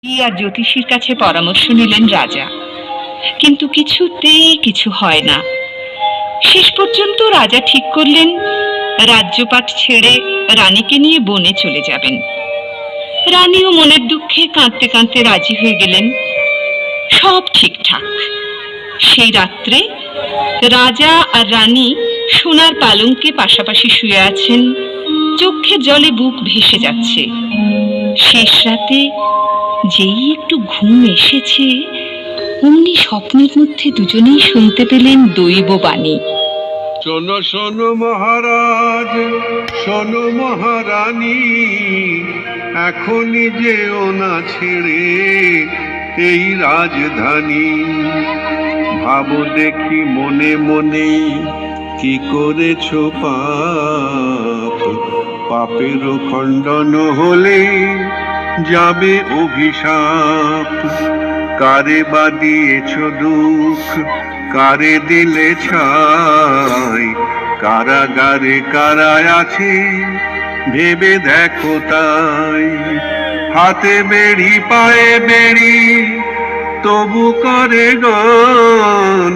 আর জ্যোতিষীর কাছে পরামর্শ নিলেন রাজা, কিন্তু কিছুতেই কিছু হয় না। শেষ পর্যন্ত রাজা ঠিক করলেন রাজ্যপাট ছেড়ে রানীকে নিয়ে বনে চলে যাবেন। রানীও মনের দুঃখে কাঁদতে কাঁদতে রাজি হয়ে গেলেন। সব ঠিকঠাক। সেই রাত্রে রাজা আর রানী সোনার পালঙ্কে পাশাপাশি শুয়ে আছেন, চোখের জলে বুক ভেসে যাচ্ছে। শেষ রাতে যেই একটু ঘুম এসেছে, অমনি স্বপ্নের মধ্যে দুজনেই শুনতে পেলেন দৈব বাণী। শোনো শোনো মহারাজ, শোনো মহারানী, এখনই যেও না ছেড়ে এই রাজধানী। ভাবো দেখি মনে মনে কি করেছো পাপ, পাপেরও খণ্ডন হলে যাবে অভিশাপ। কারে বা দিয়েছো দুঃখ, কারে দিলে ছাই, কারাগারে কারায় আছে ভেবে দেখো তাই। হাতে বেড়ি পায়ে বেড়ি তবু করে গান,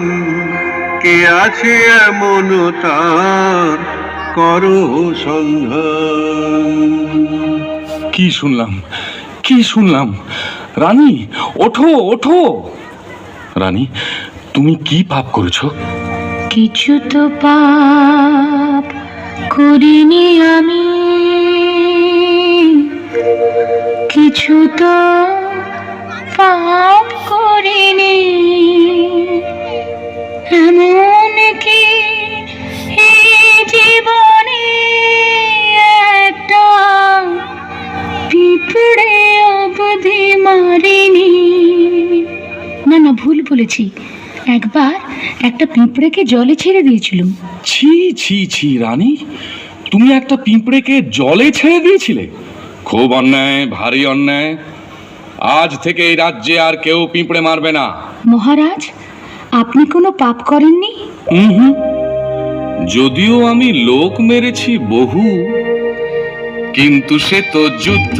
কে আছে এমন তার করো সন্ধান। কি শুনলাম, কি শুনলাম? রানী ওঠো, ওঠো। রানী, তুমি কি পাপ করেছো? কিছু তো পাপ করিনি আমি, কিছু তো পাপ করিনি। এমন কি এই জীবনে একটা পিঁপড়ে অবধি মারিনি। না না, ভুল বলেছি। একবার একটা পিঁপড়েকে জলে ছেড়ে দিয়েছিলাম। ছি ছি ছি রানী, তুমি একটা পিঁপড়েকে জলে ছেড়ে দিয়েছিলে? খুব অন্যায়, ভারী অন্যায়। আজ থেকে এই রাজ্যে আর কেউ পিঁপড়ে মারবে না। মহারাজ, আপনি কোনো পাপ করেননি? হুম, যদিও আমি লোক মেরেছি বহু, কিন্তু সে তো যুদ্ধ।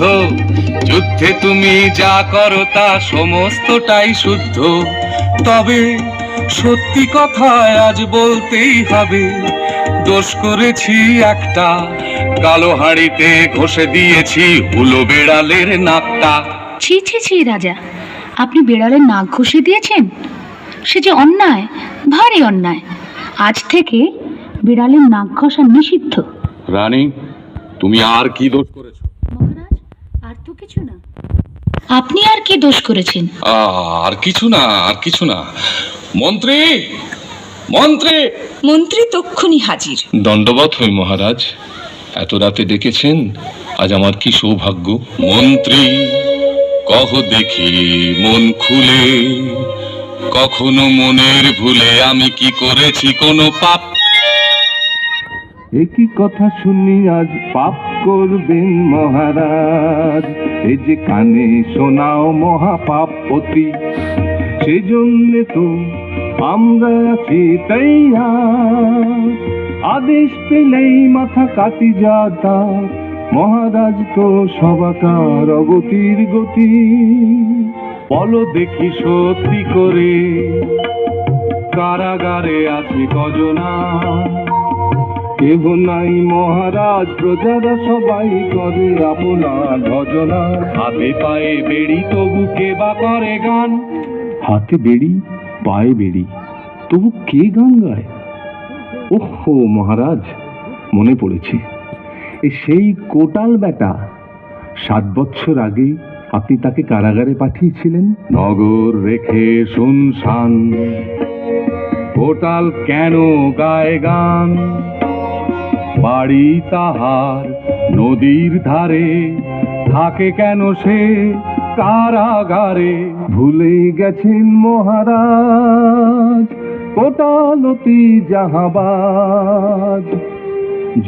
যুদ্ধে তুমি যা করো তা সমস্তটাই শুদ্ধ। তবে সত্যি কথায় আজ বলতেই হবে, দোষ করেছি একটা। কালো হাঁড়িতে ঘষে দিয়েছি হুলো বেড়ালের নাকটা। ছি ছি ছি রাজা, আপনি বেড়ালের নাক ঘষে দিয়েছেন? সে যে অন্যায়, ভারী অন্যায়। আজ থেকে বিড়ালের নাক ঘষা নিষিদ্ধ। রানী, তুমি আর কি দোষ করেছো? মহারাজ, আর তো কিছু না। আপনি আর কি দোষ করেছেন? আর কিছু না, আর কিছু না। মন্ত্রী, মন্ত্রী! মন্ত্রী তক্ষুনি হাজির। দণ্ডবৎ হই মহারাজ। এত রাতে ডেকেছেন, আজ আমার কি সৌভাগ্য। মন্ত্রী, কহ দেখি মন খুলে, কখনো মনের ভুলে আমি কি করেছি কোনো পাপ? একই কথা শুনি আজ পাপ করবেন মহারাজ, এই যে কানে শোনাও মহাপাপপতি। সেজন্য তো আমরা আছি তৈয়ার, আদেশ পেলেই মাথা কাটি যাতা। মহারাজ তো সবাকার অগতির গতি। বলো দেখি সত্যি করে, কারাগারে আছে কজনা? কেহ নাই মহারাজ, প্রজারা সবাই করে আপনার ভজনা। হাতে পায়ে বেড়ি তবু কে বা করে গান। হাতে বেড়ি পায়ে বেড়ি তবু কে গান গায়? ওহো মহারাজ, মনে পড়েছে, সেই কোটাল বেটা। 7 বছর আগে আপনি তাকে কারাগারে পাঠিয়েছিলেন। নগর রেখে শুনশান, কোটাল কেন গায় গান? বাড়ি তাহার নদীর ধারে, থাকে কেন সে কারাগারে? ভুলে গেছেন মহারাজ, কোটাল অতি জাহাবাজ।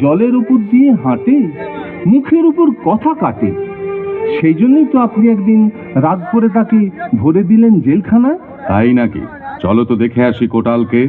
জলের উপর দিয়ে হাঁটে, মুখের উপর কথা কাটে। সেই জন্যই তো আপনি একদিন রাগ করে তাকে ভরে দিলেন জেলখানায়। তাই নাকি? চলো তো দেখে আসি কোটালকে।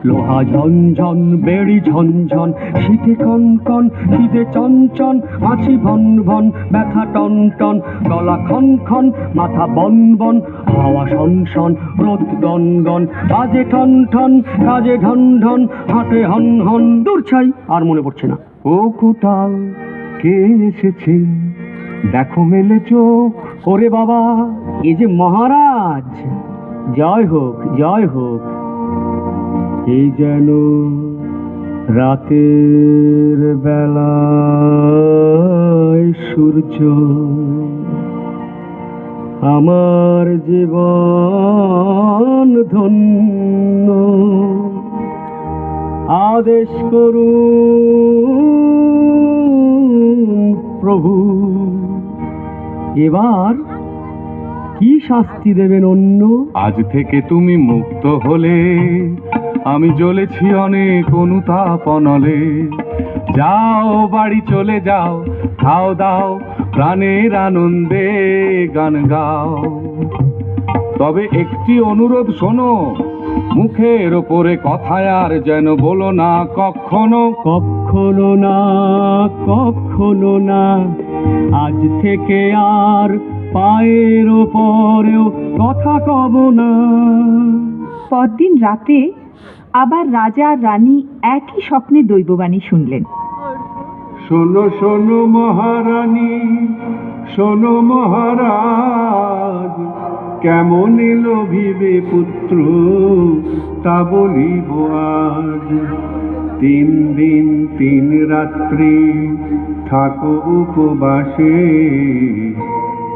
লোহা ঝনঝন বেড়ি ঝনঝন, শীতে কনকন শীতে চঞ্চন, মাছি ভন ভন ব্যথা টন টন, গলা খন খন মাথা বন বন, হাওয়া শন শন রোদ গন গন, বাজে ঠন ঠন কাজে ঢন ঢন, হাটে হন হন। দূর ছাই, আর মনে পড়ছে না। ও কোটাল কে এসেছে, দেখো মেলে চোখ। ওরে বাবা, এ যে মহারাজ। জয় হোক জয় হোক। এই যেন রাতের বেলায় সূর্য, আমার জীবন ধন্য। আদেশ করুন প্রভু, এবার কি শাস্তি দেবেন অন্য? আজ থেকে তুমি মুক্ত হলে, আমি জ্বলেছি অনেক অনুতাপনলে। যাও বাড়ি চলে যাও, খাও দাও প্রাণের আনন্দে গান গাও। তবে একটি অনুরোধ শোনো, মুখের ওপরে কথায় আর যেন বলো না কখনো। কখনো না কখনো না, আজ থেকে আর পায়ের ওপরেও কথা কব না। পরদিন রাতে আবার রাজা আর রানী একই স্বপ্নে দৈববাণী শুনলেন। শোনো শোনো মহারানী, শোনো মহারাজ, কেমন এলো ভিবে পুত্র তা বলিব আজ। 3 দিন 3 রাত্রি থাকো উপবাসে,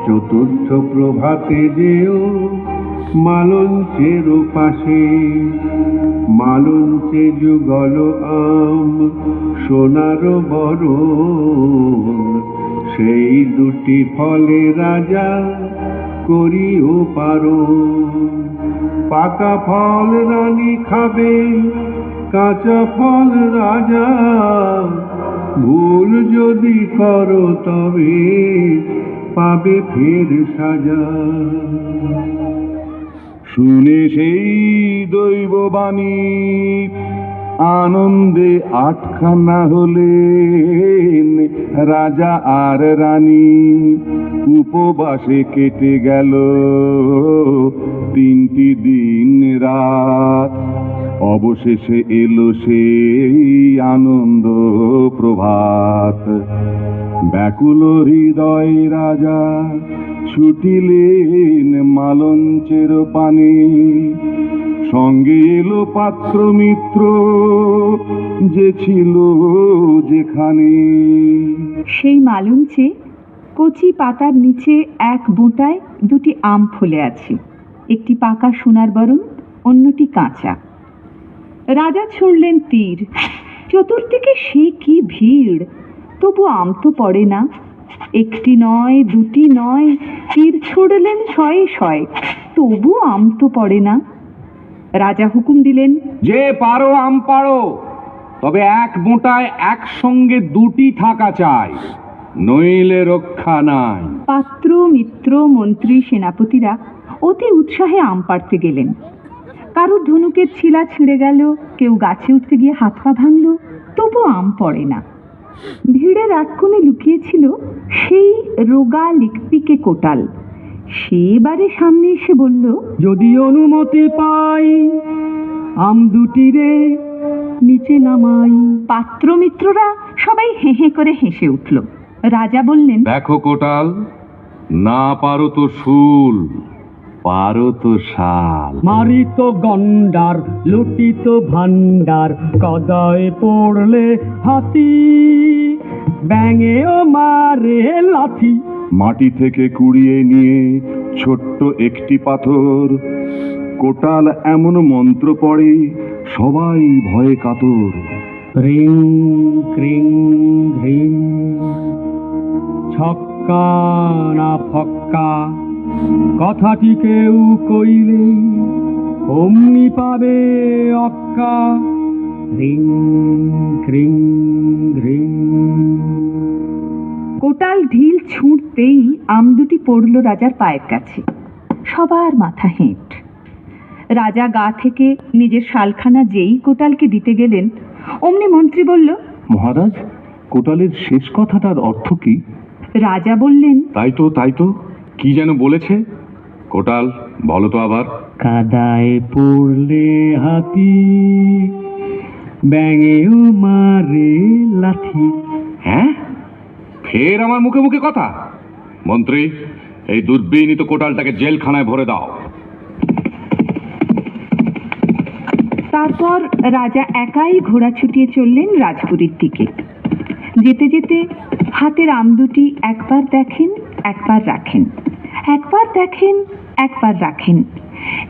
চতুর্থ প্রভাতে যেও মালঞ্চের পাশে। মালঞ্চে যুগল আম সোনার বরণ, সেই দুটি ফলে রাজা করিও পারণ। পাকা ফল রানী খাবে, কাঁচা ফল রাজা, ভুল যদি করো তবে পাবে ফের সাজা। শুনে সেই দৈববাণী আনন্দে আটখানা হলেন রাজা আর রানী। উপবাসে কেটে গেল 3টি দিন রাত, অবশেষে এলো সেই আনন্দ প্রভাত। ব্যাকুল হৃদয় রাজা ছুটিলেন মালঞ্চের পানে, সঙ্গে এলো পাত্র মিত্র যে ছিল যেখানে। সেই মালঞ্চে কচি পাতার নিচে এক বোঁটায় 2টি আম ফলে আছে, একটি পাকা সোনার বরণ, অন্যটি কাঁচা। রাজা ছুড়লেন তীর, চতুর্দিকে সে কি ভিড়, তবু আম তো পড়ে না। একটি নয়, 2টি নয়, তীর ছুড়লেন 100 তবু আম তো পড়ে না। রাজা হুকুম দিলেন, যে পারো আম পারো, তবে এক বোঁটায় একসঙ্গে 2টি থাকা চাই, নইলে রক্ষা নাই। পাত্র মিত্র মন্ত্রী সেনাপতিরা অতি উৎসাহে আম পাড়তে গেলেন। কারোর ধনুকের ছিলা ছিঁড়ে গেল, কেউ গাছে উঠতে গিয়ে হাত পা ভাঙল, তবু আম পড়ে না। ভিড়ের এক কোণে লুকিয়েছিল সেই রোগা লিকপিকে কোটাল। সে এবারে সামনে এসে বলল, যদি অনুমতি পাই আম 2টি রে নিচে নামাই। পাত্র মিত্ররা সবাই হেঁ হেঁ করে হেসে উঠল। রাজা বললেন, দেখো কোটাল, না পারো তো শুল, পারো তো শাল। মারি তো গন্ডার, লুটি তো ভান্ডার, কদায় পড়লে হাতি, ব্যাঙেও মারে লাথি। মাটি থেকে কুড়িয়ে নিয়ে ছোট্ট একটি পাথর, কোটাল এমন মন্ত্র পড়ে সবাই ভয়ে কাতর। রিং ক্রিং ঘ্রিং, ছক্কা না ফক্কা, কথাটি কেউ কইলে অমনি পাবে অক্কা। রিং ক্রিং ঘ্রিং। কোটাল ঢিল ছুঁড়তেই আম 2টি পড়ল রাজার পায়ের কাছে। সবার মাথা হেঁট। রাজা গা থেকে নিজের শালখানা যেই কোটালকে দিতে গেলেন, অমনি মন্ত্রী বলল, মহারাজ, কোটালের শেষ কথাটার অর্থ কি? রাজা বললেন, তাই তো কি যেন বলেছে? কোটাল বলো তো আবার। কাদায় পড়লে হাতি, ব্যাঙেও মারে লাথি। হ্যাঁ, ফের আমার মুখে মুখে কথা? মন্ত্রী, এই দুর্বিনীত কোটালটাকে জেলখানায় ভরে দাও। তারপর রাজা একাই ঘোড়া ছুটিয়ে চললেন রাজপুরীর দিকে। যেতে যেতে হাতের আম দুটি একবার দেখেন, একবার রাখেন, একবার দেখেন, একবার রাখেন।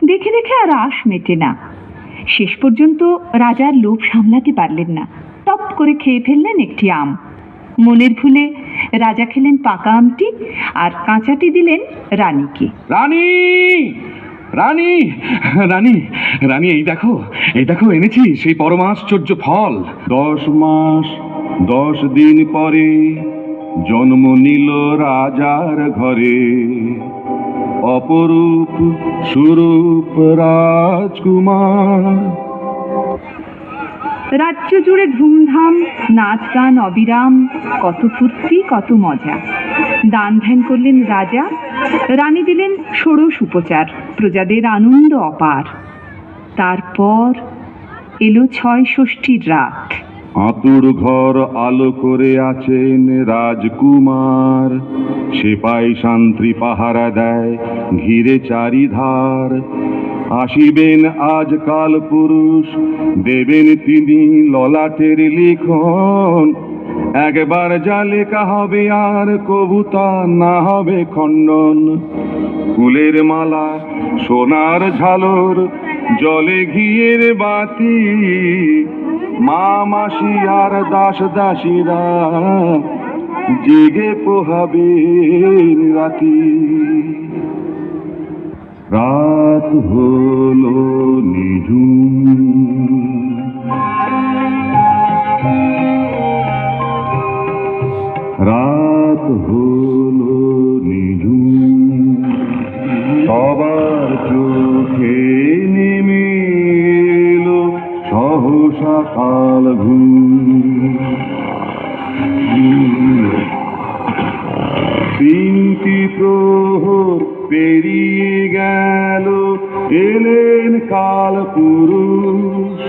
দেখে দেখে আর আশ মেটে না। শেষ পর্যন্ত রাজার লোভ সামলাতে পারলেন না, টপ করে খেয়ে ফেললেন একটি আম। মনের ভুলে রাজা খেলেন পাকা আমটি, আর কাঁচাটি দিলেন রানীকে। রানী, রানী, রানী, রানী, এই দেখো এনেছি সেই পরমাশ্চর্য ফল। 10 মাস 10 দিন পরে জন্ম নিল রাজার ঘরে, অপরূপ সুরূপ রাজকুমার। রাজ্য জুড়ে ধুমধাম, নাচ গান অবিরাম, কত ফুর্তি, কত মজা। দান ধ্যান করলেন রাজা, রানী দিলেন ষোড়শ উপচার, প্রজাদের আনন্দ অপার। তারপর এলো 6 ষষ্ঠীর রাত। আতুর ঘর আলো করে আছেন রাজকুমার, সেপাই শান্তি পাহারা দেয় ঘিরে চারিধার। আসিবেন আজকাল পুরুষ, দেবেন তিনি ললাটের লিখন। একবার যা লেখা হবে আর কবুতা না হবে খণ্ডন। ফুলের মালা, সোনার ঝালর, জলে ঘিয়ের বাতি, মা মাসি আর দাস দাসীরা জেগে পোহাবেন রাতি। রাত হলো নিঝুম, রাত হলো নিঝুম, সবার চোখে নেমে এলো সহসা কাল ঘুম। 3টি প্রহর পেরিয়ে গেল, এলেন কাল পুরুষ।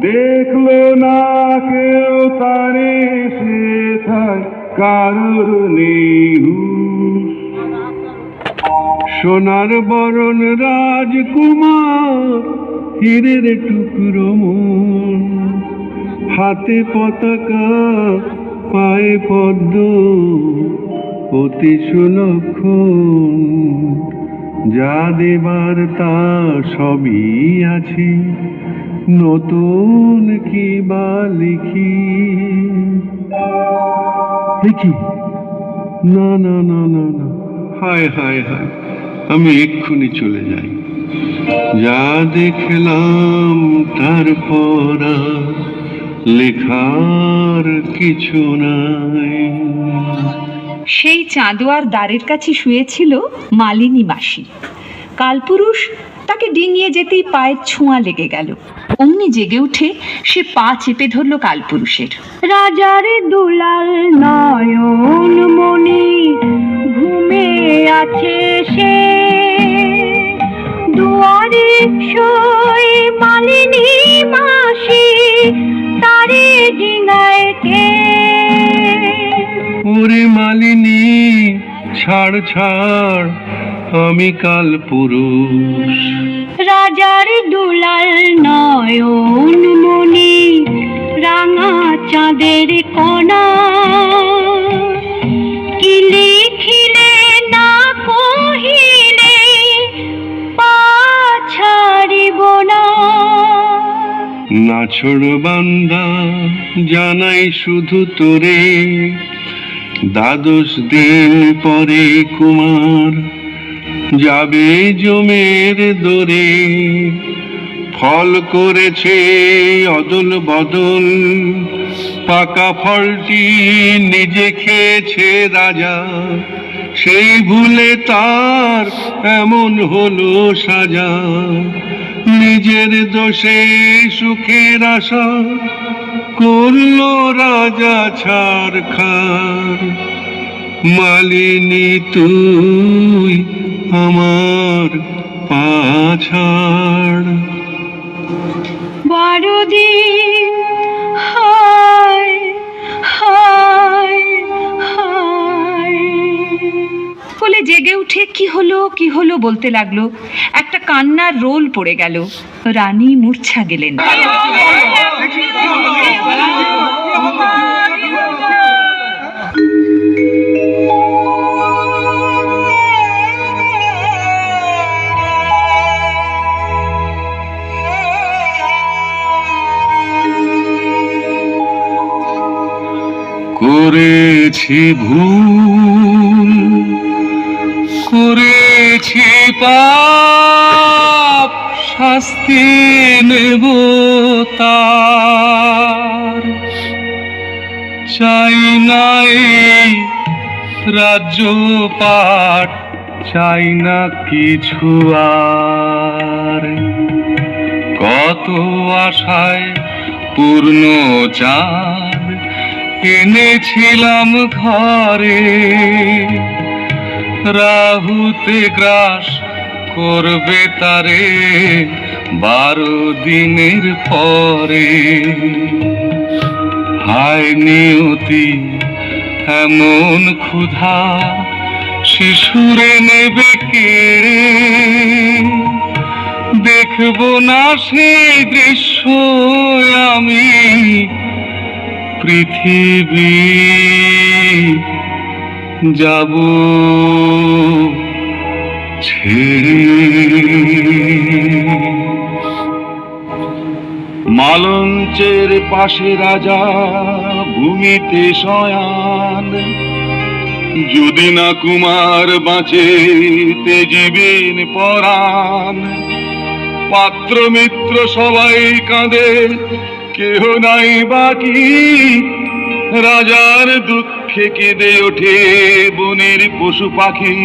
দেখলো না কেউ তারে, সেথায় কারোর নেই হুঁশ। সোনার বরণ রাজকুমার, হীরের টুকরো মন, হাতে পতাকা, পায়ে পদ্ম, অতি সুলক্ষণ। যা দেবার তা সবই আছে, নতুন কি বা লিখি। দেখি, না না না না না, হায় হায় হায়, আমি এক্ষুনি চলে যাই। যা দেখলাম তারপর লেখার কিছু নাই। সেই চাঁদোয়ার দ্বারের কাছে শুয়েছিল মালিনী মাসি। কালপুরুষ তাকে ডিঙিয়ে যেতেই পায়ের ছোঁয়া লেগে গেল। অমনি জেগে উঠে সে পা চেপে ধরল কালপুরুষের। রাজার দুলাল নয়ন মনি ঘুমে আছে সে, দুয়ারে সই মালিনী মাসি, তারে ডিঙায় কে। ওরে মালিনী, ছাড় ছাড়, আমি কালপুরুষ। রাজার দুলাল নয়ন মনি রাঙা চাঁদের কণা, কি লিখিলে না কহিলে পা ছাড়িব না। নাছড় বান্দা জানাই শুধু তোরে, 12 দিন পরে কুমার যাবে জমের দোরে। ফল করেছে অদল বদল, পাকা ফলটি নিজে খেয়েছে রাজা, সেই ভুলে তার এমন হলো সাজা, নিজের দোষে সুখের আশা করলো রাজা ছারখার। মালিনী তুই আমার পাছাড়। বড়দিন হায় হায় হায় বলে জেগে উঠে কি হলো বলতে লাগলো। একটা কান্নার রোল পড়ে গেল। রানী মূর্ছা গেলেন। করেছি ভুল, করেছি পাপ, শাস্তি নেব তার। চাই না এই রাজ্য পাট, চাই না কিছু আর। কত আশায় পূর্ণ চাঁদ এনেছিলাম ঘরে, রাহুতে গ্রাস করবে তারে 12 দিনের পরে। হায় নিয়তি এমন ক্ষুধা, শিশুরে নেবে কেড়ে, দেখবো না সেই দৃশ্য আমি পৃথিবী যাব ছেড়ে। মালঞ্চের পাশে রাজা ভূমিতে শয়ান, যদি না কুমার বাঁচে তেজিবেন পরাণ। পাত্র মিত্র সবাই কাঁদে, কেহ নাই বাকি, রাজার দুঃখে কেঁদে ওঠে বনের পশু পাখি।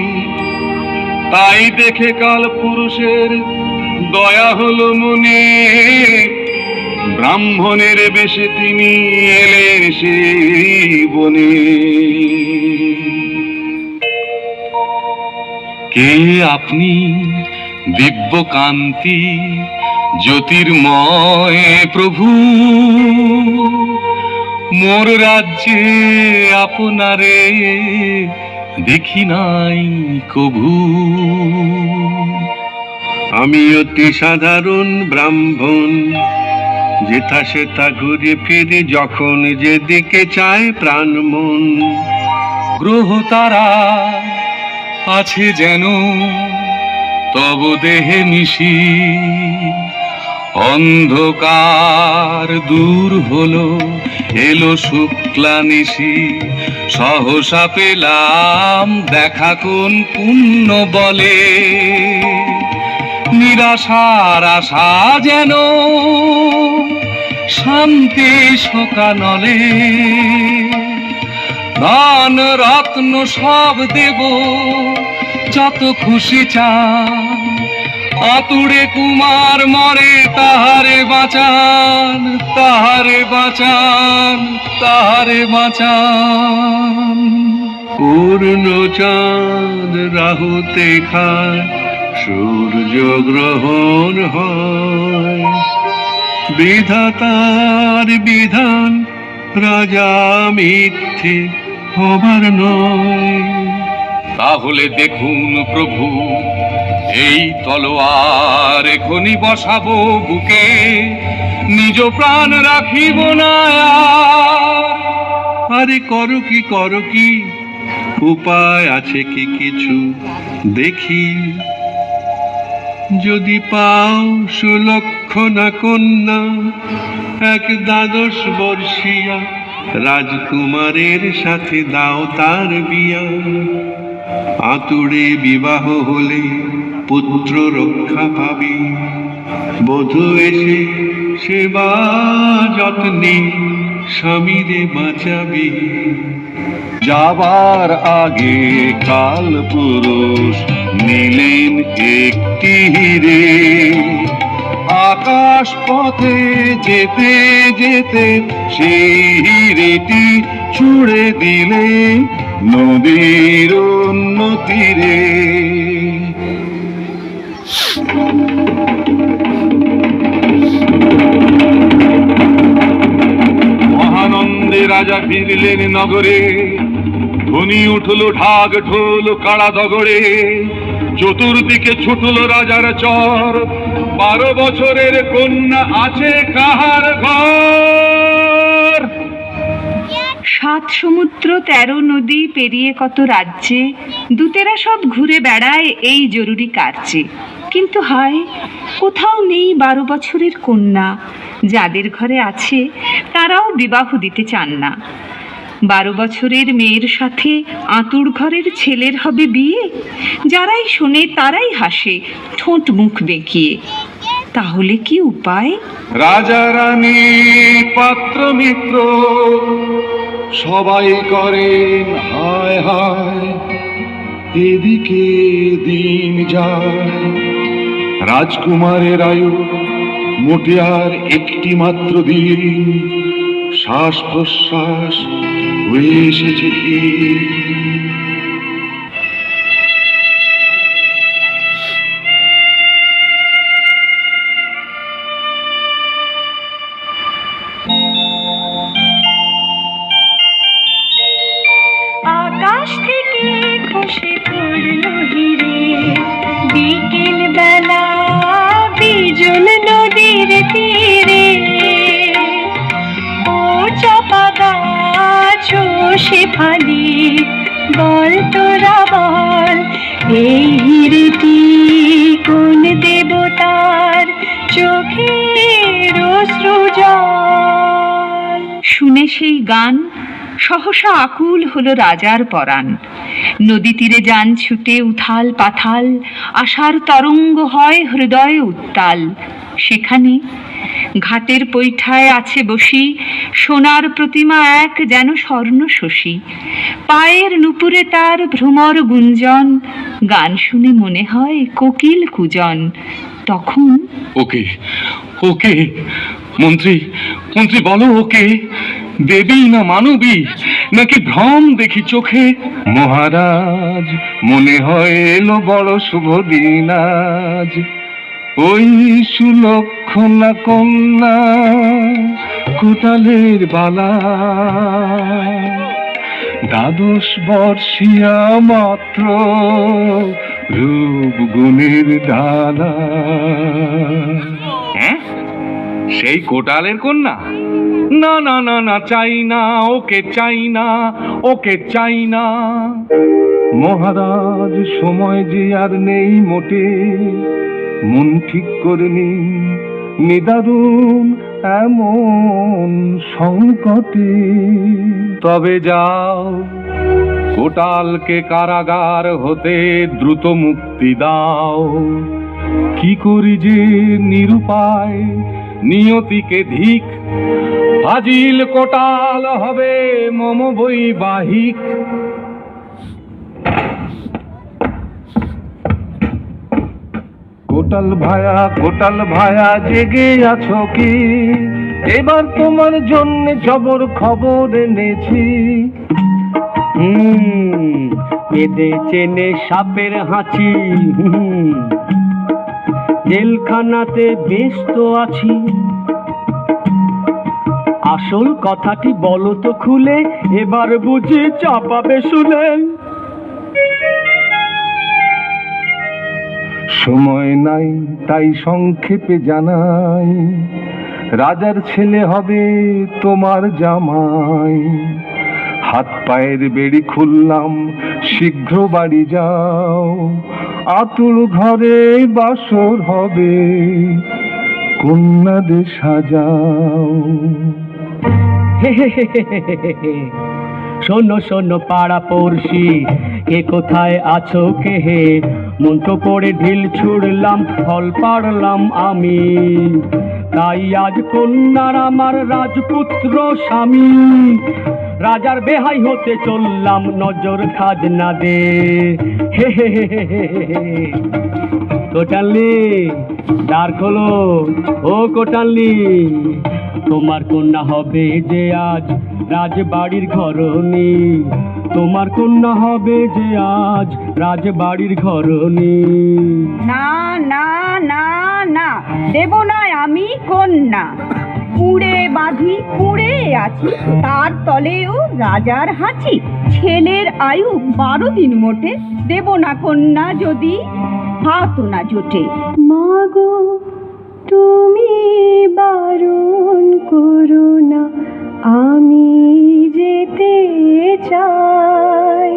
তাই দেখে কাল পুরুষের দয়া হলো মনে, ব্রাহ্মণের বেশে তিনি এলেন সেই বনে। কে আপনি দিব্য কান্তি জ্যোতির্ময় প্রভু, মোর রাজ্যে আপনারে দেখি নাই কভু। আমি অতি সাধারণ ব্রাহ্মণ, যেথা সেথা ঘুরে ফিরে যখন যেদিকে চায় প্রাণ মন। গ্রহ তারা আছে যেন তব দেহে মিশি, অন্ধকার দূর হলো এলো শুক্লা নিশি। সহসা পেলাম দেখা কোন পুণ্য বলে, নিরাশার আশা যেন শান্তি শোকানলে। ধন রত্ন সব দেব যত খুশি চান, আতুড়ে কুমার মরে তাহারে বাঁচান, তাহারে বাঁচান, তাহারে বাঁচান। পূর্ণ চাঁদ রাহুতে খায়, সূর্য গ্রহণ হয়, বিধাতার বিধান রাজা মিথ্যে হবার নয়। তাহলে দেখুন প্রভু, এই তলোয়ার এখনই বসাবো বুকে, নিজ প্রাণ রাখিব না আর। আরে করো কি উপায় আছে কি কিছু দেখি, যদি পাও সুলক্ষণা কন্যা 12 বর্ষীয়া, রাজকুমারের সাথে দাও তার বিয়া। আতুড়ে বিবাহ হলে পুত্র রক্ষা পাবি, বধূ এসে সেবা যত্নে স্বামীরে বাঁচাবি। যাবার আগে কাল পুরুষ নিলেন একটি হিরে, আকাশ পথে যেতে যেতে সেই হিরেটি ছুড়ে দিলেন নদীর অন্য তীরে। মহানন্দে রাজা ফিরলেন নগরে, ধ্বনি উঠল ঢাক ঢোল কাড়া দগড়ে, চতুর্দিকে ছুটল রাজার চর, 12 বছরের কন্যা আছে কাহার ঘর। 7 সমুদ্র 13 নদী পেরিয়ে কত রাজ্যে, দূতেরা সব ঘুরে বেড়ায় এই জরুরি কার্যে। কিন্তু হায়, কোথাও নেই 12 বছরের কন্যা। যাদের ঘরে আছে তারাও বিবাহ দিতে চান না। 12 বছরের মেয়ের সাথে আঁতুড় ঘরের ছেলের হবে বিয়ে। যারাই শোনে তারাই হাসে, ঠোঁট মুখ বেঁকিয়ে। তাহলে কি উপায়? রাজা রানী পাত্র মিত্র সবাই করেন হায় হায়, এদিকে দিন যায়। রাজকুমারের আয়ু মোটে আর একটি মাত্র দিন, শ্বাস প্রশ্বাস হয়ে এসেছে ক্ষীণ। আকাশ থেকে খসে পড়ল হিরে, বিকেল বেলা বিজল নদীর তীরে। ও চাপা গাছ ও শেফালি, বল তোরা বল, এই হিরেটি কোন দেবতার চোখের অশ্রু জল। শুনে সেই গান সহসা আকুল হলো রাজার পরাণ। নদী তীরে যান ছুটে উথাল পাথাল, আশার তরঙ্গ হয় হৃদয়ে উত্তাল। সেখানে ঘাটের পৈঠায় আছে বসি, সোনার প্রতিমা এক যেন স্বর্ণ শশী। পায়ের নুপুরে তার ভ্রমর গুঞ্জন, গান শুনে মনে হয় কোকিল কুজন। তখন ওকে ওকে মন্ত্রী, মন্ত্রী বলো ওকে, দেবী না মানবী নাকি ভ্রম দেখি চোখে? মহারাজ মনে হয় এলো বড় শুভ দিন আজ, ওই সুলক্ষণা কন্যা কোটালের বালা, 12 বর্ষিয়া মাত্র রূপ গুণের ডালা। সেই কোটালের কন্যা? না না না না, চাই না ওকে, চাই না ওকে, চাই না। মহারাজ সময় যে আর নেই মোটে, মন ঠিক করে নিন নিদারুণ এমন সংকটে। তবে যাও কোটালকে কারাগার হতে দ্রুত মুক্তি দাও। কি করি যে নিরুপায়, নিয়তিকে ধিক, ফাজিল কোটাল হবে মম বৈবাহিক। কোটাল ভায়া জেগে আছো কি? এবার তোমার জন্য জবর খবর এনেছি। এদে চেনে সাপের হাঁচি, জেলখানাতে ব্যস্ত আছি। আসল কথাটি বলো তো খুলে, এবার বুঝি চাপাবে শুনে। সময় নাই তাই সংক্ষেপে জানাই, রাজার ছেলে হবে তোমার জামাই। হাত পায়ের বেড়ি খুললাম, শীঘ্র বাড়ি যাও। আতুর ঘরে বাসর হবে, কন্যাদের সাজাও। শোনো শোনো পাড়া পড়শি, কে কোথায় আছো কে হে? মন্ত্র পড়ে ঢিল ছুড়লাম, ফল পাড়লাম আমি। তাই আজ কন্যার আমার রাজপুত্র স্বামী, রাজার বেহাই হতে চললাম, নজর খাজনা দে। হে হে হে হে হে হে। কোটালি দ্বার খোলো, ও কোটালি, তোমার কন্যা হবে যে আজ রাজবাড়ির ঘরণী। তোমার কন্যা হবে যে আজ রাজবাড়ির ঘরণী। না না না না, দেব না আমি কন্যা। কুড়ে বাঁধি কুড়ে আছি, তার তলেও রাজার হাঁচি। ছেলের আয়ু 12 দিন মোটে, দেব না কন্যা যদি হাত না জোটে। মাগো তুমি বারণ করো না, আমি যেতে চাই।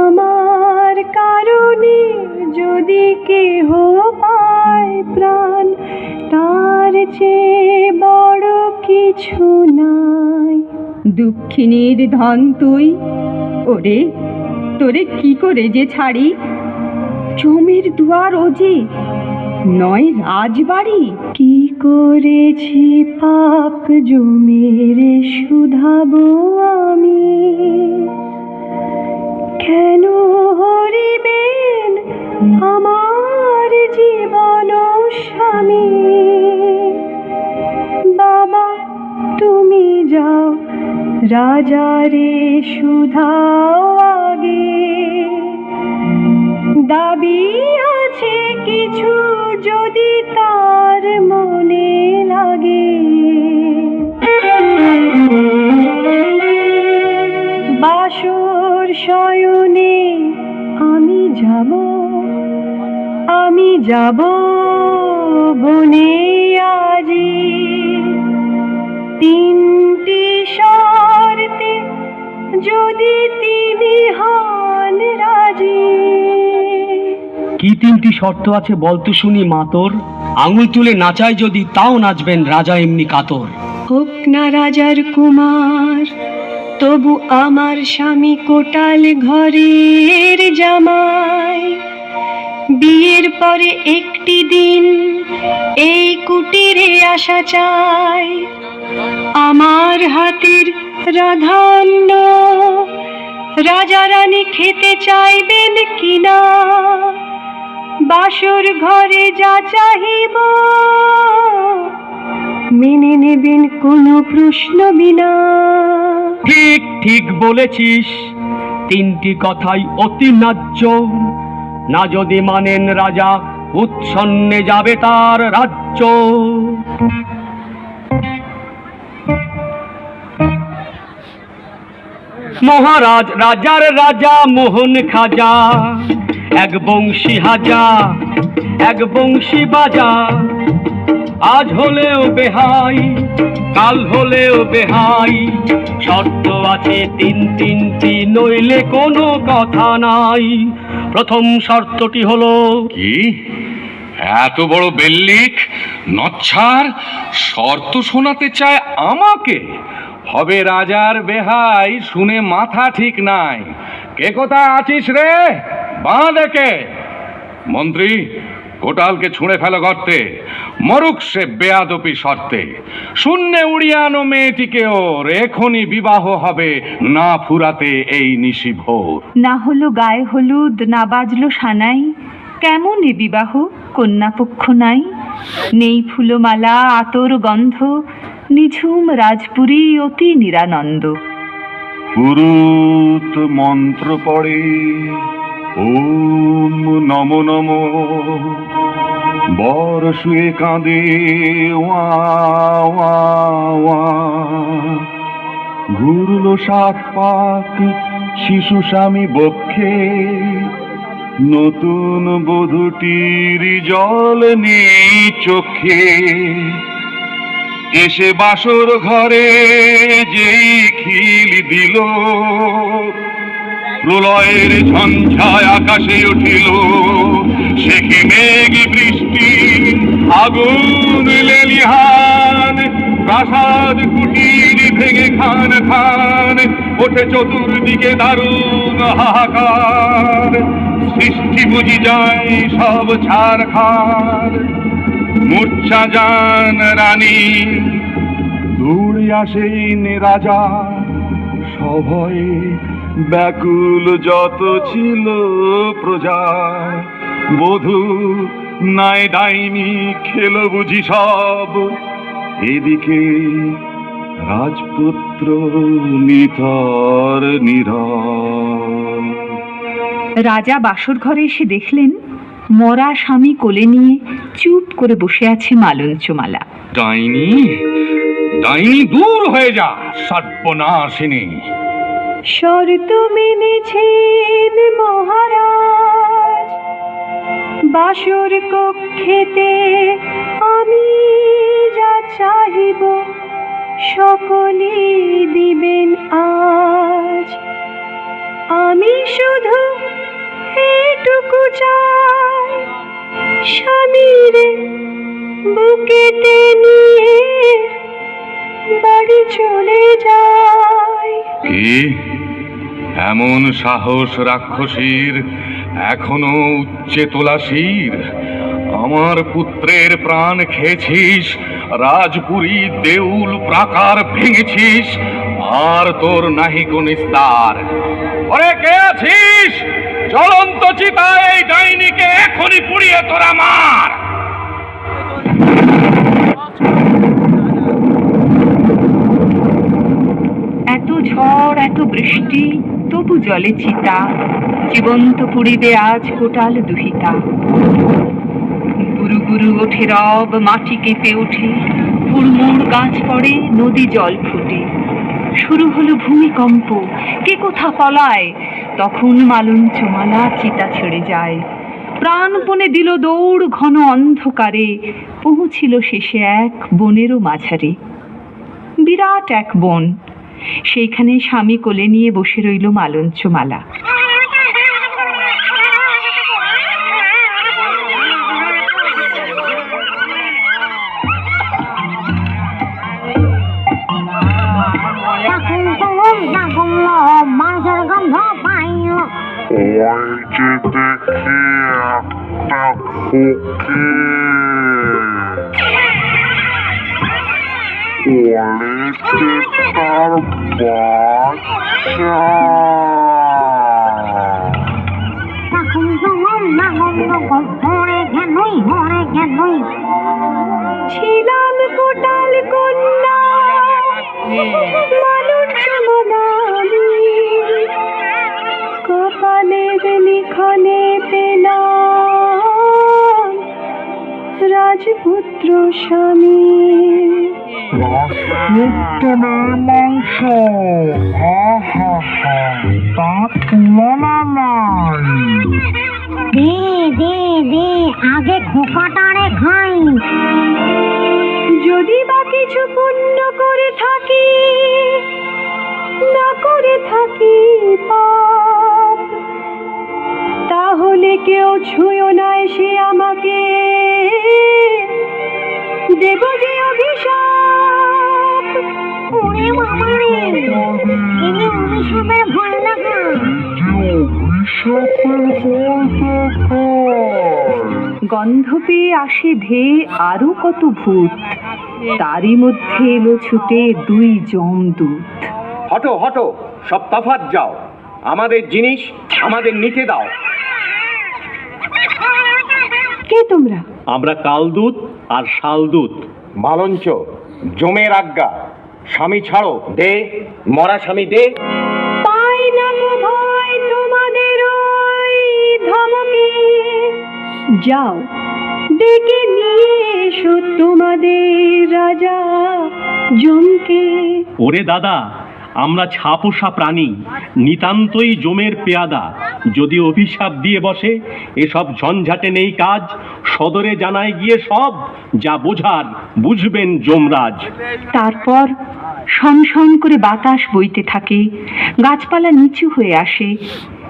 আমার কারণে যদি কেহ পায় প্রাণ, তার চেয়ে বড় কিছু নাই। দুঃখিনীর ধন তুই, ওরে তোরে কি করে যে ছাড়ি। জমির দুয়ার ওজে নয় রাজবাড়ি। কি করেছি পাপ জমির শুধাবো আমি, কেন হরিবেন আমার জীবন স্বামী। বাবা তুমি যাও, রাজারে শুধাও আগে। দাবি আছে কিছু যদি তার মনে লাগে। বাসর শয়নে আমি যাব বনে আজি। 3টি শর্তে যদি তিনি হন রাজি। কি 3টি শর্ত আছে বলতো শুনি মাতর? আঙুল তুলে নাচায় যদি, তাও নাচবেন রাজা এমনি কাতর। হোক না রাজার কুমার, তবু আমার স্বামী কোটাল ঘরের জামাই। বিয়ের পরে একটি দিন এই কুটিরে আসা চাই। আমার হাতের রাধান্ন রাজা রানী খেতে চাইবেন কিনা, বাসর ঘরে যা চাহিব মেনে নেবেন কোনো প্রশ্ন বিনা। ঠিক ঠিক বলেছিস, 3টি কথাই অতি ন্যায্য। না যদি মানেন রাজা, উৎসন্নে যাবে তার রাজ্য। মহারাজ রাজার রাজা মোহন খাজা, এক বংশী হাজা এক বংশী বাজা। আজ হলেও বেহাই, কাল হলেও বেহাই। শর্ত আছে 3টি, নইলে কোনো কথা নাই। প্রথম শর্তটি হলো, কি এত বড় বেল্লিক নচ্ছার শর্ত শোনাতে চায় আমাকে? হবে রাজার বেহাই, শুনে মাথা ঠিক নাই। কে কোথায় আছিস রে? বাঁধেকে মন্ত্রী, কোটালকে ছুঁড়ে ফেলো গর্তে, মরুক সে বেয়াদপি শর্তে। শূন্যে উড়িয়ে আনো মেয়েটিকে ওর, এখনই বিবাহ হবে না ফুরাতে এই নিশি ভোর। না হলো গায়ে হলুদ, না বাজলো সানাই, কেমন এ বিবাহ কন্যাপক্ষ নাই। নেই ফুলমালা আতর গন্ধ, নিঝুম রাজপুরী অতি নিরানন্দ। পুরুত মন্ত্র পড়ে ওম নম নম, বর শুয়ে কাঁদে ওয়া ওয়া ওয়া। ঘুরলো 7 পাক শিশু স্বামী বক্ষে, নতুন বধূটির জল নেই চোখে। এসে বাসর ঘরে যেই খিল দিল, প্রলয়ের ঝঞ্ঝায় আকাশে উঠিল। সে কি মেঘ বৃষ্টি, আগুন লেলিহান, প্রাসাদ কুটির ভেঙে থান থান ওঠে চতুর্দিকে দারুণ হাহাকার, সৃষ্টি বুঝি যায় সব ছারখার। মূর্ছা যান রানী, দৌড়ে আসেন রাজা, সভয়ে ব্যাকুল যত ছিল প্রজা। বধূ নাই ডাইনি খেল বুঝি সব, এদিকে রাজপুত্র নিথর নীরব। রাজা বাসর ঘরে এসে দেখলেন মরা স্বামী কোলে নিয়ে চুপ করে বসে আছে মালঞ্চমালা। ডাইনি, ডাইনি দূর হয়ে যা সর্বনাশিনী। শর্ত মেনেছেন মহারাজ, বাসর কক্ষেতে আমি যা চাহিব সকলে দিবেন আজ। আমি শুধু এটুকু চাই, স্বামীর বুকেতে নিয়ে বাড়ি চলে যায়। কি এমন সাহস রাক্ষসীর, এখনো উচ্চে তোলা শির? আমার পুত্রের প্রাণ খেয়েছিস, রাজপুরী দেউল প্রাকার ভেঙেছিস, আর তোর নাহি কোন নিস্তার। ওরে কে আছিস? জ্বলন্ত চিতায় এই ডাইনিকে এখনই পুড়িয়ে তোরা মার। এত ঝড় এত বৃষ্টি তবু জলে চিতা, জীবন্ত পুড়িবে আজ কোটাল দুহিতা। গুরু গুরু ওঠে রব, মাটি কেঁপে ওঠে, হুড়মুড় গাছ পড়ে, নদী জল ফুটে। শুরু হলো ভূমিকম্প, কে কোথা পলায়, তখন মালঞ্চমালা চিতা ছেড়ে যায়। প্রাণপণে দিল দৌড় ঘন অন্ধকারে, পৌঁছিল শেষে এক বনেরও মাঝারে। বিরাট এক বন, সেইখানে স্বামী কোলে নিয়ে বসে রইল মালঞ্চমালা। ছিলাম কোটাল কন্যা মালঞ্চমালা আমি, কপালের লিখনে পেলাম রাজপুত্র স্বামী। মাংস, তা তুলনা নাই। দে দে দে, আগে খোকাটারে খাই। যদি বা কিছু পুণ্য করে থাকি, না করে থাকি পাপ, তাহলে কেউ ছুঁয়ো না এসে আমাকে, দেব যে অভিশাপ। ওরে বাবা রে, এই অভিশাপের ভয় লাগা। গন্ধ পেয়ে আসে ধেয়ে আরো কত ভূত, তারই মধ্যে এলো ছুটে দুই যমদূত। হটো হটো, সব তফাৎ যাও, আমাদের জিনিস আমাদের নিতে দাও। কে তোমরা? আমরা কালদূত আর শালদূত। মালঞ্চ, জমের আজ্ঞা, স্বামী ছাড়ো, দে মরা স্বামী দে। পাই না গো ভয় তোমাদের ওই ধমকে, যাও ডেকে নিয়ে এসো তোমাদের রাজা জমকে। ওরে দাদা, আমরা ছাপোষা প্রাণী, নিতান্তই জমের পেয়াদা। যদি অভিশাপ দিয়ে বসে, এসব ঝঞ্ঝাটে নেই কাজ। সদরে জানায় গিয়ে সব, যা বোঝার বুঝবেন যমরাজ। তারপর শন করে বাতাস বইতে থাকে, গাছপালা নিচু হয়ে আসে,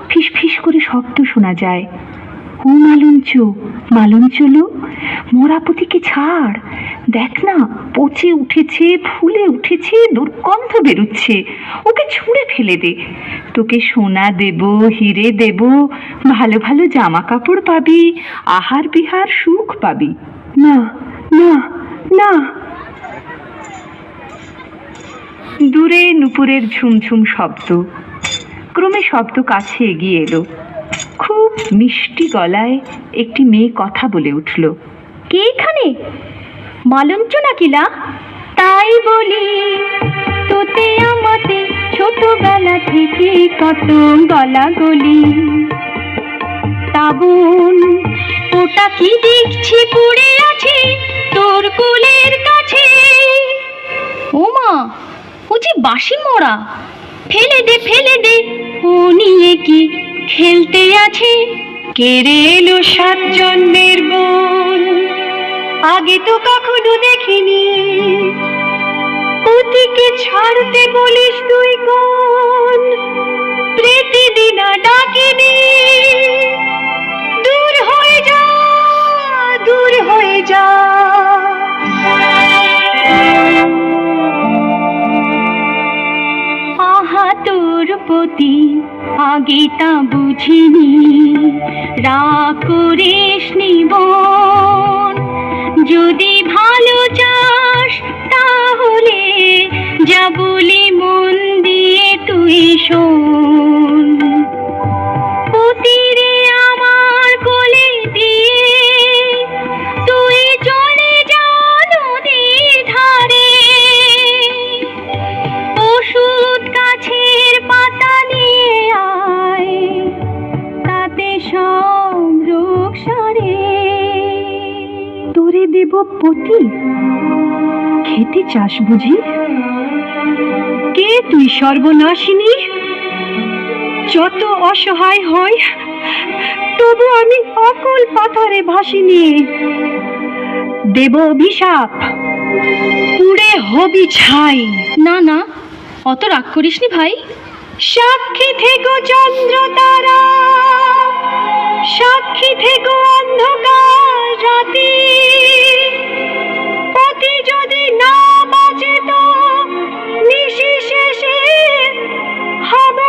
ফিস ফিস করে শব্দ শোনা যায়। ও মালঞ্চ, মালঞ্চলো, মরাপতিকে ছাড়। দেখ না, পচে উঠেছে, ফুলে উঠেছে, দুর্গন্ধ বেরোচ্ছে। ওকে ছুঁড়ে ফেলে দে। তোকে সোনা দেব, হিরে দেব, ভালো ভালো জামা কাপড় পাবি, আহার বিহার সুখ পাবি। না, না, না। দূরে নুপুরের ঝুমঝুম শব্দ। ক্রমে শব্দ কাছে এগিয়ে এলো। খুব মিষ্টি গলায় একটি মেয়ে কথা বলে উঠল। কে এখানে? মালঞ্চ নাকিলা? তাই বলি, তোতে আমাতে ছোটবেলা থেকে কত গলাগলি। তাবুন, ওটা কি দেখছি পড়ে আছে তোর কোলের কাছে? ও মা, ও যে বাসি মরা। ফেলে দে, ফেলে দে, ও নিয়ে কি খেলতে আছে? কেড়ে এলো 7 জন্মের বোন, আগে তো কখনো দেখিনি। পতিকে ছাড়তে বলিস তুই কোন? প্রতিদিন ডাকিনি। দূর হয়ে যা, দূর হয়ে যা। আহা তোর পতি, আগে তা বুঝিনি। রাগ করিস নি বোন, যদি ভালো চাস তাহলে যা বলি মন দিয়ে তুই শোন। পতিরে আমার কোলে দিয়ে তুই চলে যা নদীর ধারে। ওষুধ গাছের পাতা নিয়ে আয়, তাতে সব রোগ সারে। তোরে দেব পতি, খেতে চাস বুঝি? কে তুই সর্বনাশিনী? যত অসহায় হয় তবু আমি অকল পাথরে ভাসিনি। দেব অভিশাপ, পুড়ে হবি ছাই। না না, অত রাগ করিসনি ভাই। সাক্ষী থেকো চন্দ্র তারা, সাক্ষী থেকো অন্ধকার রাতে। পতি যদি না বাঁচে তো নিশি শেষে হব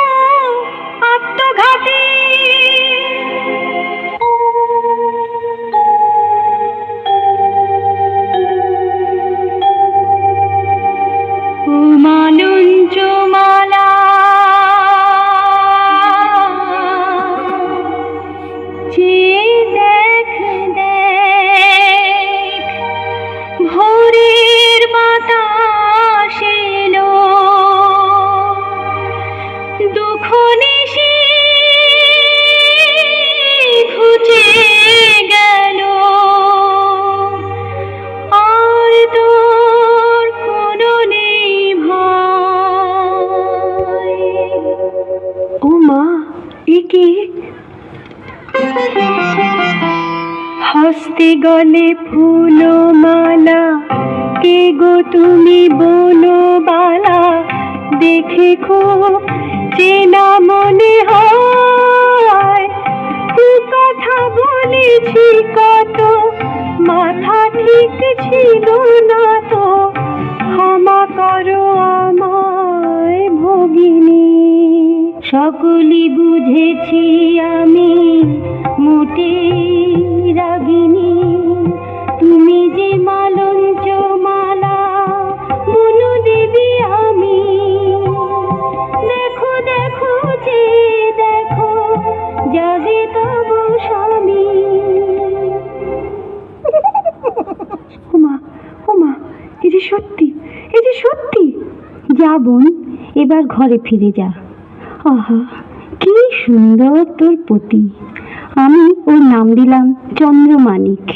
আত্মঘাতী। ও মালঞ্চ মালা, চেয়ে দেখ দেখ, ভোরের বাতাস এলো। দুঃখ নিশি ঘুচে গেল, আর তোর কোনো নেই ভয়। ও মা, একে হস্তে গলে ফুলো মালা, কে গো তুমি বলো বালা? দেখে খুব চেনা মনে হয়, তুই কথা বলেছি কত, মাথা ঠিক ছিল না তো। ক্ষমা করো আমায় ভগিনী, সকলই বুঝেছি আমি, মোটে রাগিনী। তুমি যে মালঞ্চ মালা, মনু দেবী আমি। দেখো দেখো যে দেখো, জাগে তব স্বামী। ওমা, ওমা, এই যে সত্যি, এই যে সত্যি। যা বোন, এবার ঘরে ফিরে যা। আহা, কি সুন্দর তোর পতি। আমি ওর নাম দিলাম চন্দ্রমাণিক।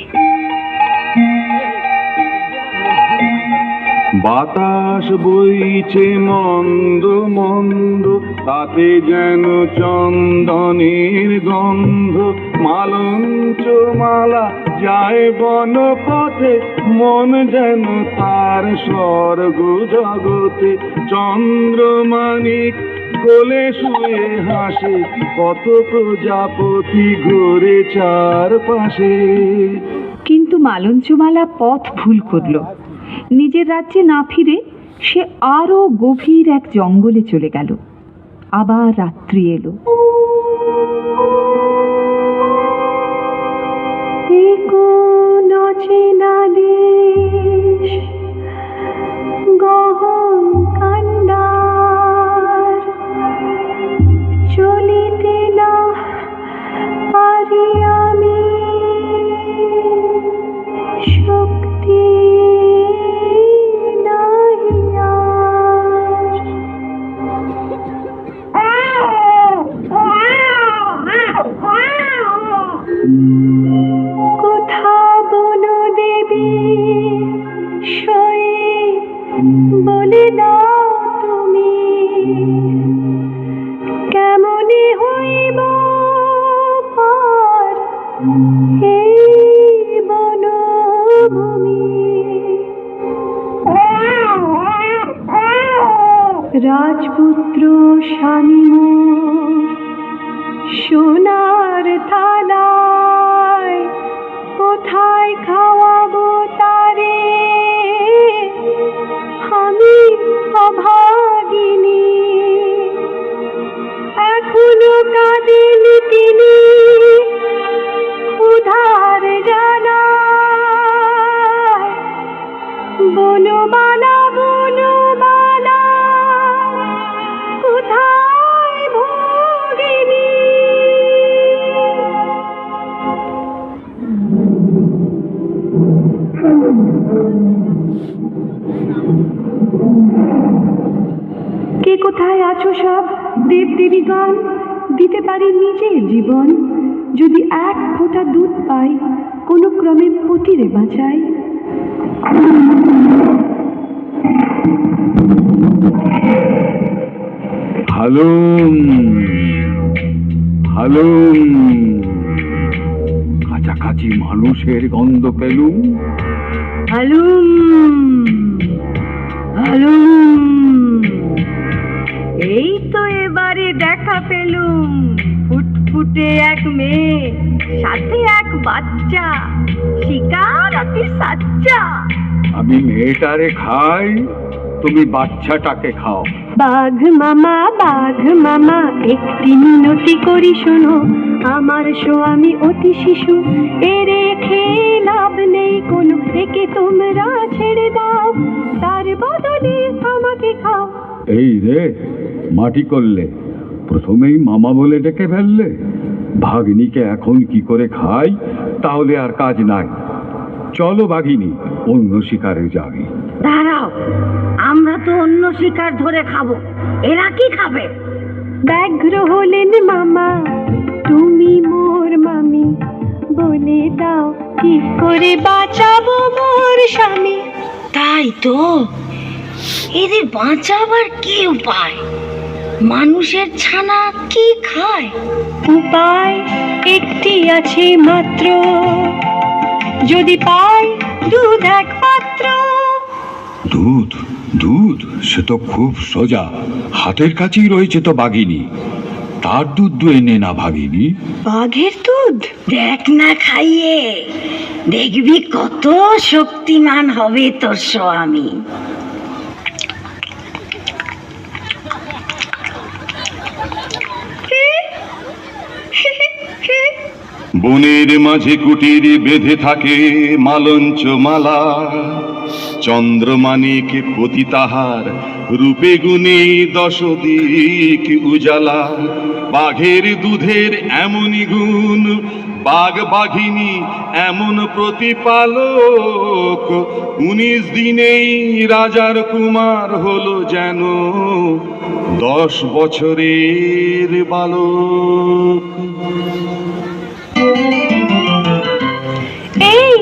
বাতাস বইছে মন্দ মন্দ, তাতে যেন চন্দনের গন্ধ। মালঞ্চ মালা যায় বন পথে, মন যেন তার স্বর্গ জগতে। চন্দ্রমানিক কোলে শুয়ে হাসে, কত প্রজাপতি ঘুরে চারপাশে। কিন্তু মালঞ্চমালা পথ ভুল করল। নিজের রাজ্যে না ফিরে সে আরো গভীর এক জঙ্গলে চলে গেল। আবার রাত্রি এলো। কোন অচেনা দেশ, গহন কান্ডার, চলিতে না পারি আমি, শক্তি নাহি আর। কোথা বন দেবী শোয়ে, বলে দাও তুমি, কেমনে হইব পার এই বনভূমি। রাজপুত্র স্বামী মোর সোনার থালায়, কোথায় খাওয়াবো তারে আমি অভাগিনী। এখনো কাঁদেনি তিনি ক্ষুধার জ্বালায়, বনমালা বনমালা কোথায় ভোগিনী। কে কোথায় আছো সব দেব দেবীগণ? দিতে পারি নিজের জীবন, যদি এক ফোঁটা দুধ পাই, কোনো ক্রমে পতিরে বাঁচাই। হালুম হালুম, কাছাকাছি মানুষের গন্ধ পেলুম। হালুম হালুম, এই তো এবারে দেখা পেলুম, ফুটফুটে এক মেয়ে, সাথে এক বাচ্চা, শিকার অতি সাচ্চা। আমি মেয়েটারে খাই, তুমি বাচ্চাটাকে খাও। বাঘ মামা একটি মিনতি করি শোনো, আমার স্বামী অতি শিশু, এ রেখে লাভ নেই কোনো, একে তোমরা ছেড়ে দাও, তার বদলে আমাকে খাও। এই রে, মাটি করলে, প্রথমেই মামা বলে ডেকে ফেললে। ভাগিনীকে এখন কি করে খাই, তাহলে আর কাজ নাই। চলো ভাগিনী, অন্য শিকারে যাই। দাঁড়াও, আমরা তো অন্য শিকার ধরে খাবো, এরা কি খাবে? ব্যগ্র হলেন মামা, তুমি মোর মামি, বলে দাও কি করে বাঁচাবো মোর স্বামী। তাই তো, এদের বাঁচাবার কি উপায়? মানুষের ছানা কি খায়? উপায় একটি আছে মাত্র, যদি পাই দুধ এক পাত্র। দুধ দুধ, সে তো খুব সোজা, হাতের কাছেই রয়েছে তো বাঘিনী। তার দুধ এনে না ভাগিনী। বাঘের দুধ দেখ না খাইয়ে, দেখবি কত শক্তিমান হবে তোর স্বামী। বনের মাঝে কুটির বেঁধে থাকে মালঞ্চ মালা, চন্দ্রমানিক পতি তাহার, রূপে গুণে 10 দিক উজালা। বাঘের দুধের এমনই গুণ, বাঘ বাঘিনী এমন প্রতিপালক, 19 দিনেই রাজার কুমার হলো যেন 10 বছরের বালক। এই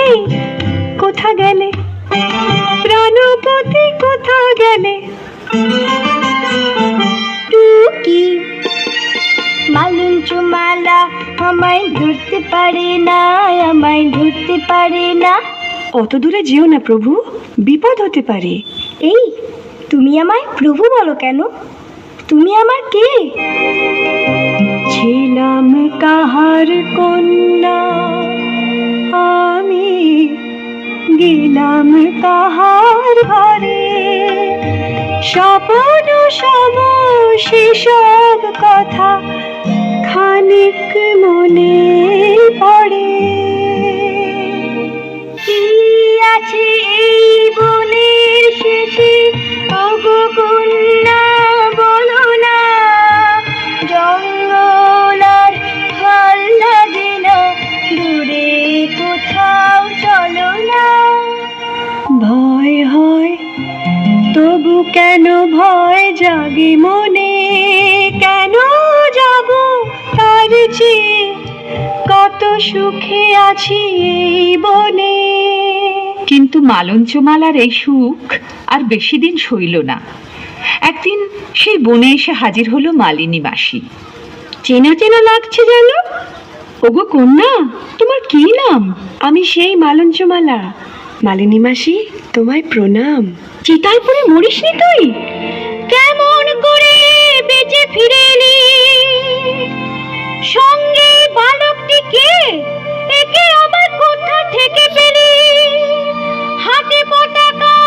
এই কোথা গেলে প্রাণপতি, কোথা গেলে? টুকি মালঞ্চমালা আমায় ধরতে পারে না, আমায় ধরতে পারে না। অত দূরে যেও না প্রভু, বিপদ হতে পারে। এই তুমি আমায় প্রভু বলো কেন? তুমি আমার কে? ছিলাম কাহার কন্যা আমি, গেলাম কাহার ঘরে, স্বপ্ন সম সেসব কথা খানিক মনে পড়ে। কি আছে এই বনের শেষে, ওগো কন্যা বলো না। জঙ্গল আর ভাল লাগে না, দূরে কোথাও চলো না। ভয় হয় তবু কেন ভয় জাগে মনে, কেন যাব তার চেয়ে কত সুখে আছি এই বনে। কিন্তু মালঞ্চমালার এই সুখ আর বেশি দিন সইল না। একদিন সেই বনে এসে হাজির হলো মালিনী মাসি। চেনা চেনা লাগছে যেন। ওগো কন্যা, তোমার কি নাম? আমি সেই মালঞ্চমালা। মালিনী মাসি, তোমায় প্রণাম। চিতায় পড়ে মরিসনি তুই? কেমন করে বেঁচে ফিরে এলি? সঙ্গে বালকটিকে, একে আবার কোথা থেকে পেলি? হাতে পতাকা,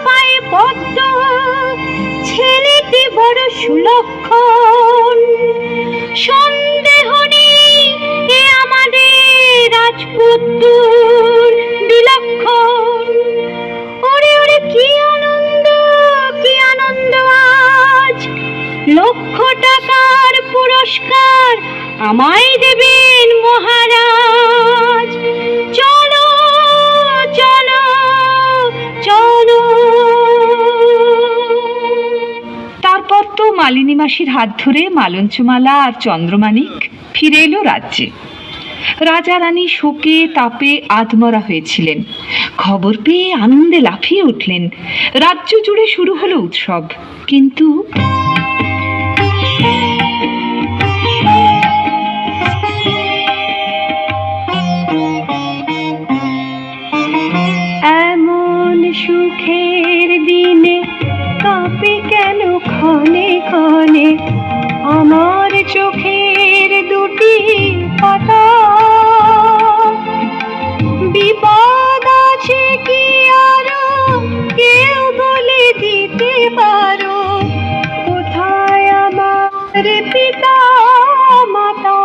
পায়ে পদ্ম, ছেলেটি বড় সুলক্ষণ। সন্দেহ নেই এ আমাদের রাজপুত্র বিলক্ষণ। ওরে ওরে কি আনন্দ, কি আনন্দ আজ! 1,00,000 টাকার পুরস্কার আমায় দেবেন মহারাজ। চলো চলো চলো। তারপর তো মালিনী মাসির হাত ধরে মালঞ্চমালা আর চন্দ্রমাণিক ফিরে এলো রাজ্যে। রাজা রানী শোকে তাপে আধমরা হয়েছিলেন। খবর পেয়ে আনন্দে লাফিয়ে উঠলেন। রাজ্য জুড়ে শুরু হলো উৎসব। কিন্তু এমন সুখের দিনে কাঁপে কেন ক্ষণে ক্ষণে আমার চোখের দুটি পাতা? বিপদ আছে কি আরো কেউ বলে দিতে পারো? কোথায় আমার পিতা মাতা?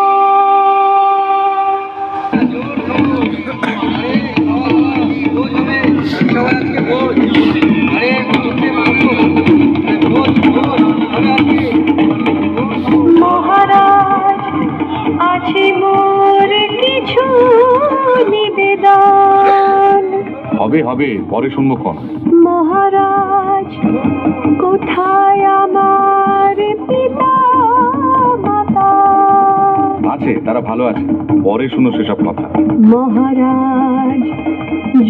মহারাজ, আছে মোর কিছু নিবেদন। হবে হবে, পরে শুনবো ক্ষণ। মহারাজ, কোথায় আমার পিতা মাতা? আছে, তারা ভালো আছে, পরে শুনো সেসব কথা। মহারাজ,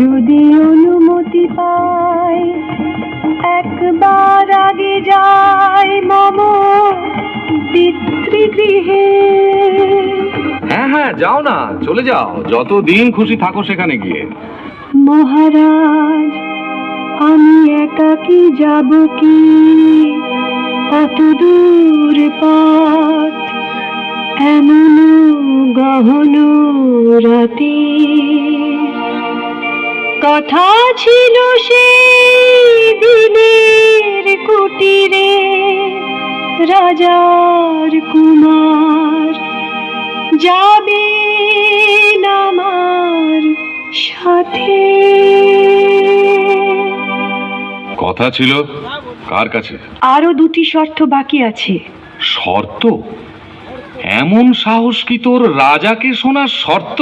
যদি অনুমতি পাই, একবার আগে যাই মম পিতৃগৃহে। হ্যাঁ হ্যাঁ, যাও না, চলে যাও, যতদিন খুশি থাকো সেখানে গিয়ে। মহারাজ, আমি একাকী যাব কি কত দূর পথ, এমন গহন রাতে? কথা ছিল সেই দিনের কুটিরে, রাজার কুমার যাবেন আমার সাথে। কথা ছিল কার কাছে? আরো 2টি শর্ত বাকি আছে। শর্ত? এমন সাহস কি তোর রাজাকে শোনার শর্ত?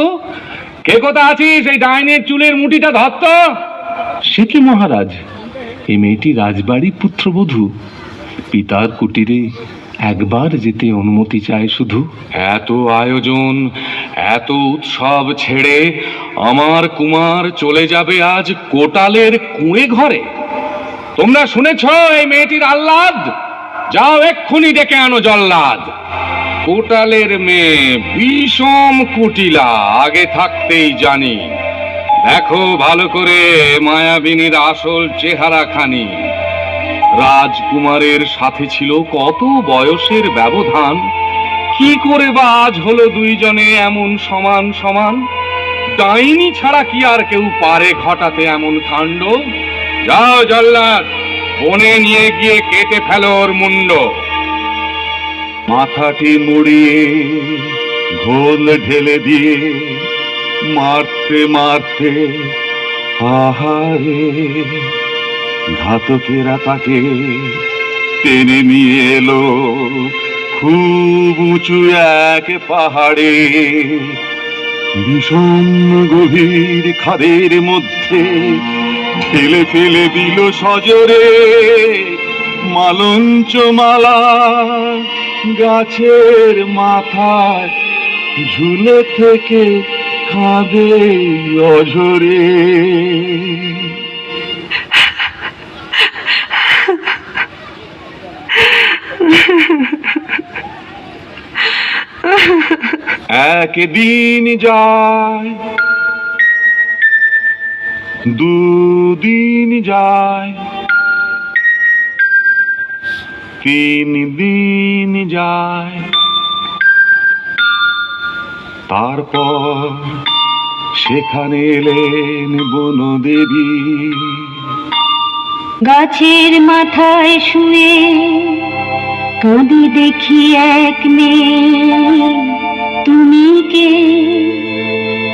কে কথা আছিস, এই ডাইনের চুলের মুঠিটা ধরত। সে কি মহারাজ, এই মেয়েটি রাজবাড়ি পুত্রবধূ, পিতার কুটিরে একবার যেতে অনুমতি চায় শুধু। এত আয়োজন, এত উৎসব ছেড়ে আমার কুমার চলে যাবে আজ কোটালের কুঁড়ে ঘরে? তোমরা শুনেছ এই মেয়েটির আহ্লাদ? যাও এক্ষুনি ডেকে আনো জল্লাদ। কোটালের মেয়ে বিষম কুটিলা, আগে থাকতেই জানি। দেখো ভালো করে মায়াবিনীর আসল চেহারা খানি। রাজকুমারের সাথে ছিল কত বয়সের ব্যবধান, কি করে বা আজ হলো দুইজনে এমন সমান সমান? ডাইনি ছাড়া কি আর কেউ পারে ঘটাতে এমন কাণ্ড? যাও জল্লাদ, বনে নিয়ে গিয়ে কেটে ফেলো ওর মুন্ড। মাথাটি মুড়িয়ে ঘোল ঢেলে দিয়ে মারতে মারতে আহারে ঘাতকেরা তাকে টেনে নিয়ে এলো খুব উঁচু এক পাহাড়ে। ভীষণ গভীর খাদের মধ্যে ফেলে ফেলে দিল সজোরে মালঞ্চ মালা। গাছের মাথায় ঝুলে থেকে কাঁদে অঝরে। একদিন যায়, দুদিন যায়, 3 দিন যায়, তারপর সেখানে এলেন বনদেবী। গাছের মাথায় শুয়ে কাঁদি দেখি এক মেয়ে, তুমি কে,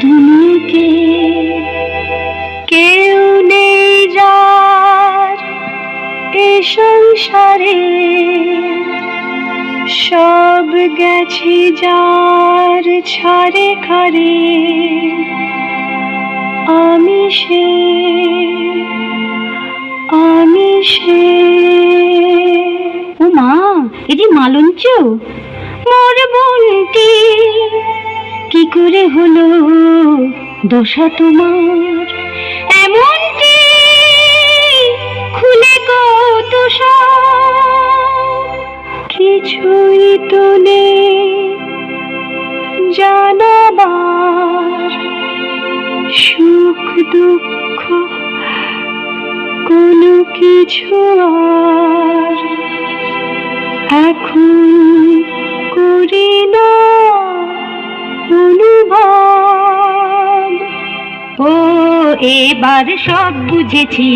তুমি কে? কেউ নেই যার এ সংসারে, সব গেছে যার ছাড়ে খারে। আমি সে, আমি সে। ও মা, এ যে মালঞ্চ, মোর বোনটি কি করে হলো দশা তোমার? এমনটি খুলে কত সব, কিছুই তো নেই জানাবার। সুখ দুঃখ কোনো কিছু আর এখন করি না অনুভব। ও এবার সব বুঝেছি,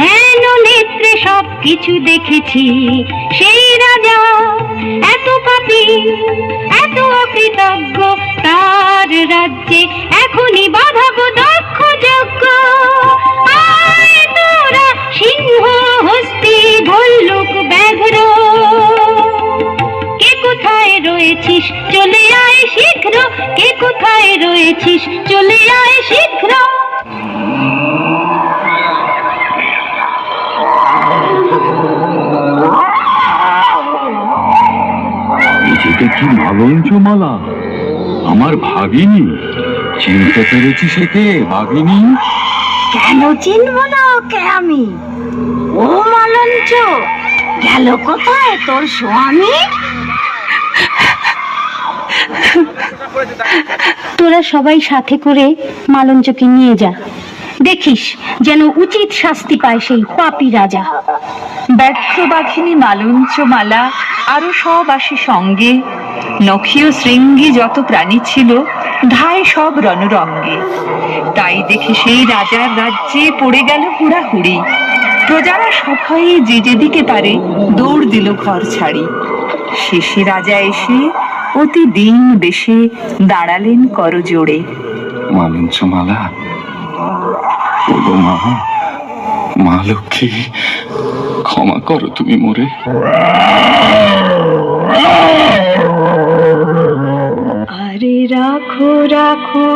ধ্যান নেত্রে সব কিছু দেখেছি। সেই রাজা এত পাপী, এত অকৃতজ্ঞ, তার রাজ্যে এখনই বাঁধাবো দক্ষ যজ্ঞ। আয় তোরা সিংহ, হস্তি, ভল্লুক, ব্যাঘ্র, কে কোথায় রয়েছিস চলে আয় শীঘ্র, কে কোথায় রয়েছিস চলে আয় শীঘ্র। এটা কি মালঞ্চমালা? আমার ভাগিনী, চিনতে পেরেছি সেকে ভাগিনী? কেন চিনবো না ওকে আমি? ও মালঞ্চ, গেল কোথায় তোর স্বামী? তোরা সবাই সাথে করে মালঞ্চকে নিয়ে যা, দেখিস যেন উচিত শাস্তি পায় সেই পাপী রাজা। ব্যর্থ বাঘিনী মালঞ্চ মালা আরো সব আসে সঙ্গে। নখীয় শৃঙ্গী যত প্রাণী ছিল ধায় সব রণরঙ্গে। তাই দেখে সেই রাজার রাজ্যে পড়ে গেল হুড়াহুড়ি। প্রজারা সভয়ে যে যেদিকে পারে দৌড় দিল ঘর ছাড়ি। শেষে রাজা এসে অতি দিন বেশে দাঁড়ালেন করজোড়ে। মালঞ্চমালা, ওগো মা, মা লক্ষ্মী, ক্ষমা করো তুমি মোরে। আরে রাখো রাখো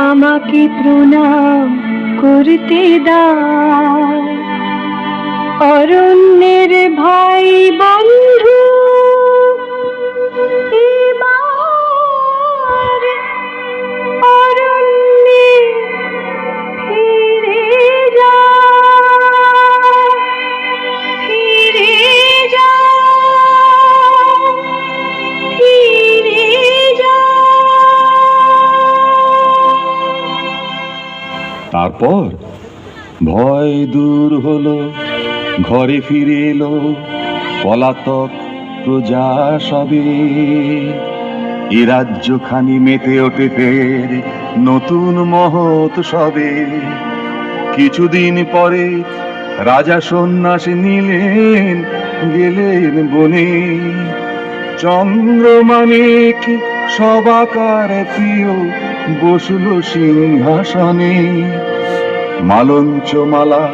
আমাকে প্রণাম করতে দাও, অরণ্যের ভাই বন্ধু এবার অরণ্যে ফিরে যাও, ফিরে যাও। তারপর ভয় দূর হলো, ঘরে ফিরে এলো পলাতক প্রজা সবে। এ রাজ্যখানি মেতে ওঠে ফের নতুন মহৎ সবে। কিছুদিন পরে রাজা সন্ন্যাস নিলেন, গেলেন বনে। চন্দ্রমানিক সবাকার প্রিয় বসল সিংহাসনে। মালঞ্চ মালা